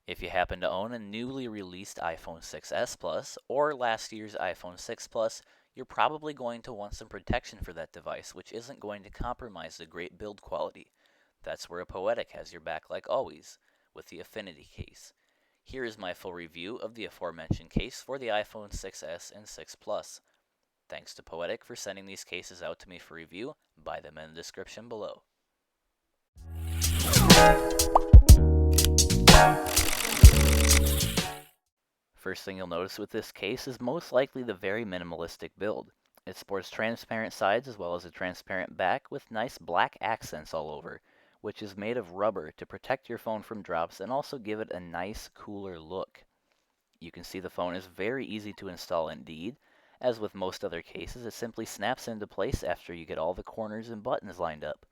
If you happen to own a newly released iPhone 6s Plus or last year's iPhone 6 Plus, you're probably going to want some protection for that device, which isn't going to compromise the great build quality. That's where a Poetic has your back like always, with the Affinity case. Here is my full review of the aforementioned case for the iPhone 6s and 6 Plus. Thanks to Poetic for sending these cases out to me for review. Buy them in the description below. First thing you'll notice with this case is most likely the very minimalistic build. It sports transparent sides as well as a transparent back with nice black accents all over, which is made of rubber to protect your phone from drops and also give it a nice, cooler look. You can see the phone is very easy to install indeed. As with most other cases, it simply snaps into place after you get all the corners and buttons lined up.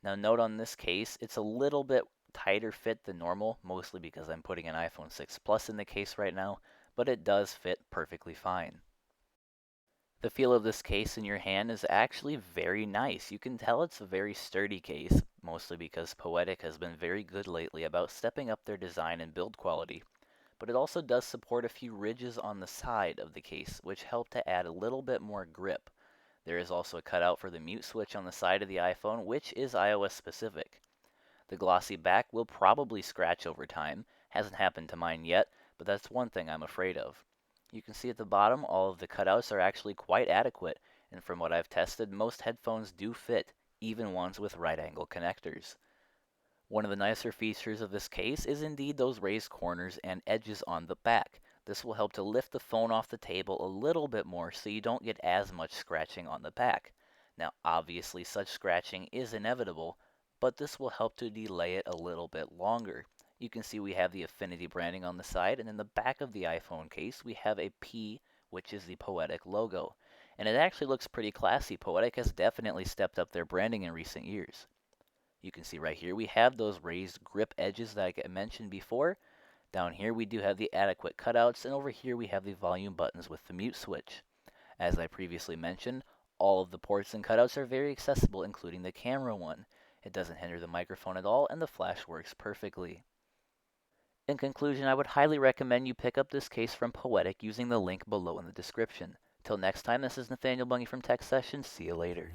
Now note on this case, it's a little bit tighter fit than normal, mostly because I'm putting an iPhone 6 Plus in the case right now, but it does fit perfectly fine. The feel of this case in your hand is actually very nice. You can tell it's a very sturdy case, mostly because Poetic has been very good lately about stepping up their design and build quality. But it also does support a few ridges on the side of the case, which help to add a little bit more grip. There is also a cutout for the mute switch on the side of the iPhone, which is iOS specific. The glossy back will probably scratch over time. Hasn't happened to mine yet, but that's one thing I'm afraid of. You can see at the bottom all of the cutouts are actually quite adequate, and from what I've tested, most headphones do fit, even ones with right angle connectors. One of the nicer features of this case is indeed those raised corners and edges on the back. This will help to lift the phone off the table a little bit more so you don't get as much scratching on the back. Now obviously such scratching is inevitable, but this will help to delay it a little bit longer. You can see we have the Affinity branding on the side, and in the back of the iPhone case we have a P, which is the Poetic logo. And it actually looks pretty classy. Poetic has definitely stepped up their branding in recent years. You can see right here we have those raised grip edges that I mentioned before. Down here we do have the adequate cutouts, and over here we have the volume buttons with the mute switch. As I previously mentioned, all of the ports and cutouts are very accessible, including the camera one. It doesn't hinder the microphone at all, and the flash works perfectly. In conclusion, I would highly recommend you pick up this case from Poetic using the link below in the description. Till next time, this is Nathaniel Bungie from TechSession. See you later.